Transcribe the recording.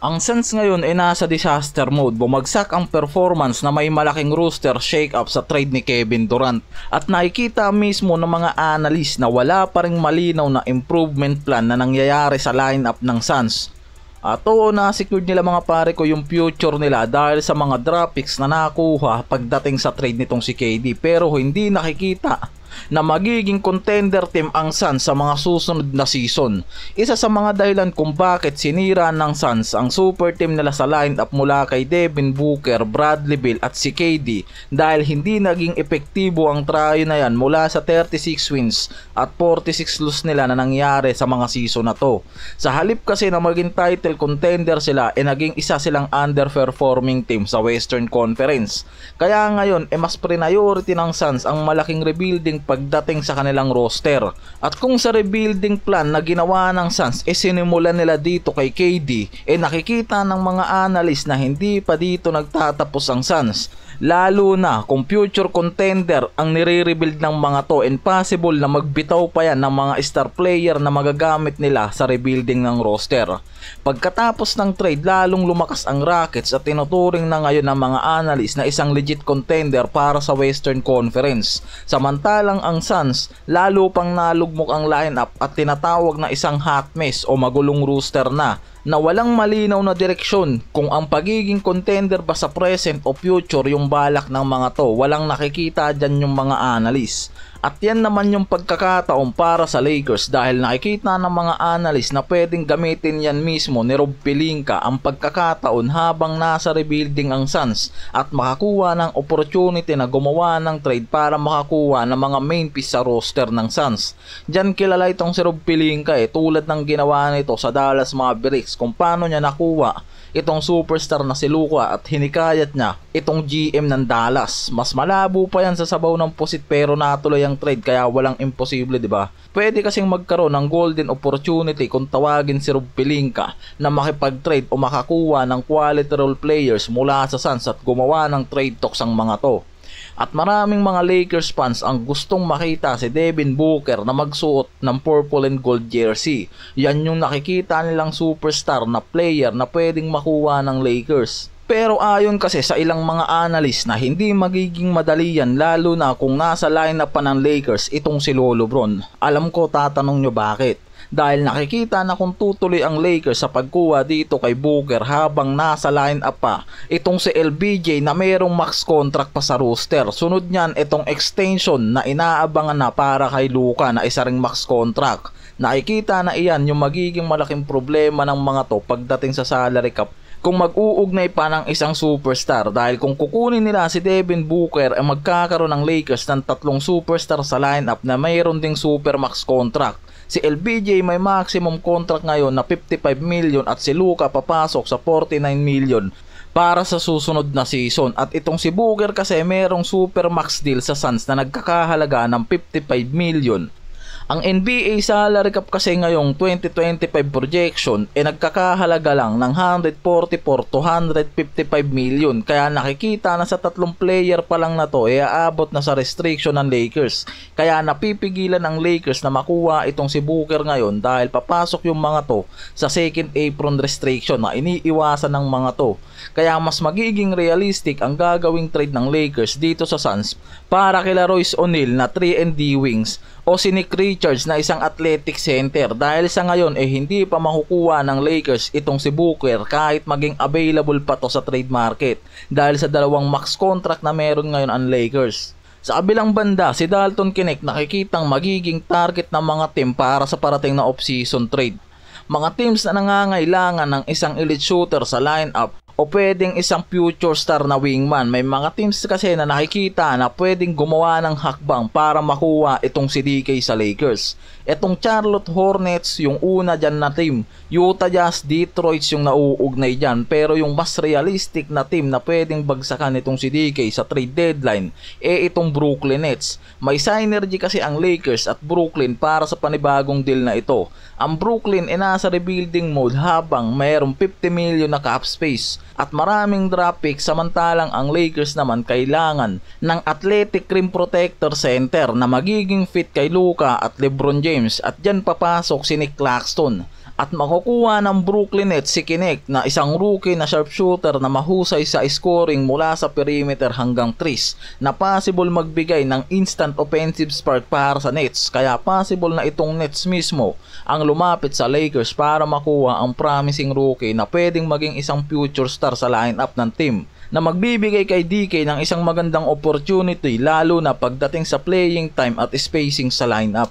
Ang Suns ngayon ay nasa disaster mode. Bumagsak ang performance na may malaking roster shake-up sa trade ni Kevin Durant. At nakikita mismo ng mga analyst na wala pa ring malinaw na improvement plan na nangyayari sa lineup ng Suns. At oo, na-secured nila mga pare ko yung future nila dahil sa mga draft picks na nakuha pagdating sa trade nitong si KD. Pero hindi nakikita na magiging contender team ang Suns sa mga susunod na season. Isa sa mga dahilan kung bakit sinira ng Suns ang super team nila sa lineup mula kay Devin Booker, Bradley Beal at si KD dahil hindi naging epektibo ang trio na yan mula sa 36 wins at 46 lose nila na nangyari sa mga season na to. Sa halip kasi na maging title contender sila, naging isa silang underperforming team sa Western Conference. Kaya ngayon mas priority ng Suns ang malaking rebuilding pagdating sa kanilang roster. At kung sa rebuilding plan na ginawa ng Suns sinimulan nila dito kay KD, nakikita ng mga analyst na hindi pa dito nagtatapos ang Suns. Lalo na kung future contender ang nire-rebuild ng mga to, and possible na magbitaw pa yan ng mga star player na magagamit nila sa rebuilding ng roster. Pagkatapos ng trade, lalong lumakas ang Rockets at tinuturing na ngayon ng mga analyst na isang legit contender para sa Western Conference. Samantalang ang Suns, lalo pang nalugmok ang lineup at tinatawag na isang hot mess o magulong roster na walang malinaw na direksyon kung ang pagiging contender ba sa present o future yung balak ng mga to. Walang nakikita dyan yung mga analyst. At yan naman yung pagkakataon para sa Lakers dahil nakikita ng mga analyst na pwedeng gamitin yan mismo ni Rob Pelinka ang pagkakataon habang nasa rebuilding ang Suns at makakuha ng opportunity na gumawa ng trade para makakuha ng mga main piece sa roster ng Suns. Diyan kilala itong si Rob Pelinka tulad ng ginawa nito sa Dallas Mavericks kung paano niya nakuha itong superstar na si Luka at hinikayat niya itong GM ng Dallas. Mas malabo pa yan sa sabaw ng pusit pero natuloy ang trade kaya walang imposible, di ba? Pwede kasing magkaroon ng golden opportunity kung tawagin si Rob Pelinka na makipag-trade o makakuha ng quality role players mula sa Suns at gumawa ng trade talks ang mga to. At maraming mga Lakers fans ang gustong makita si Devin Booker na magsuot ng purple and gold jersey. Yan yung nakikita nilang superstar na player na pwedeng makuha ng Lakers. Pero ayon kasi sa ilang mga analyst na hindi magiging madali yan lalo na kung nasa lineup pa ng Lakers itong si Lolo Bron. Alam ko tatanong nyo bakit? Dahil nakikita na kung tutuloy ang Lakers sa pagkuha dito kay Booker habang nasa lineup pa itong si LBJ na mayroong max contract pa sa roster. Sunod niyan itong extension na inaabangan na para kay Luka na isa ring max contract. Nakikita na iyan yung magiging malaking problema ng mga to pagdating sa salary cap kung mag-uugnay pa ng isang superstar dahil kung kukunin nila si Devin Booker ay magkakaroon ng Lakers ng tatlong superstar sa lineup na mayroon ding supermax contract. Si LBJ may maximum contract ngayon na 55 million at si Luka papasok sa 49 million para sa susunod na season. At itong si Booker kasi merong supermax deal sa Suns na nagkakahalaga ng 55 million. Ang NBA salary cap kasi ngayong 2025 projection nagkakahalaga lang ng 144 to 155 million. Kaya nakikita na sa tatlong player pa lang na to aabot na sa restriction ng Lakers. Kaya napipigilan ang Lakers na makuha itong si Booker ngayon dahil papasok yung mga to sa second apron restriction na iniiwasan ng mga to. Kaya mas magiging realistic ang gagawing trade ng Lakers dito sa Suns para kila Royce O'Neal na 3&D wings o si Nick Richards na isang athletic center dahil sa ngayon hindi pa makukuha ng Lakers itong si Booker kahit maging available pa to sa trade market dahil sa dalawang max contract na meron ngayon ang Lakers. Sa kabilang banda, si Dalton Knecht nakikitang magiging target ng mga team para sa parating na off-season trade. Mga teams na nangangailangan ng isang elite shooter sa lineup o pwedeng isang future star na wingman. May mga teams kasi na nakikita na pwedeng gumawa ng hakbang para makuha itong si DK sa Lakers. Itong Charlotte Hornets yung una dyan na team. Utah Jazz, Detroit yung nauugnay dyan. Pero yung mas realistic na team na pwedeng bagsakan itong si DK sa trade deadline itong Brooklyn Nets. May synergy kasi ang Lakers at Brooklyn para sa panibagong deal na ito. Ang Brooklyn nasa rebuilding mode habang mayroong 50 million na cap space at maraming draft picks, samantalang ang Lakers naman kailangan ng athletic rim protector center na magiging fit kay Luka at LeBron James at dyan papasok si Nick Claxton. At makukuha ng Brooklyn Nets si Knecht na isang rookie na sharpshooter na mahusay sa scoring mula sa perimeter hanggang threes na possible magbigay ng instant offensive spark para sa Nets, kaya possible na itong Nets mismo ang lumapit sa Lakers para makuha ang promising rookie na pwedeng maging isang future star sa lineup ng team, na magbibigay kay DK ng isang magandang opportunity lalo na pagdating sa playing time at spacing sa lineup.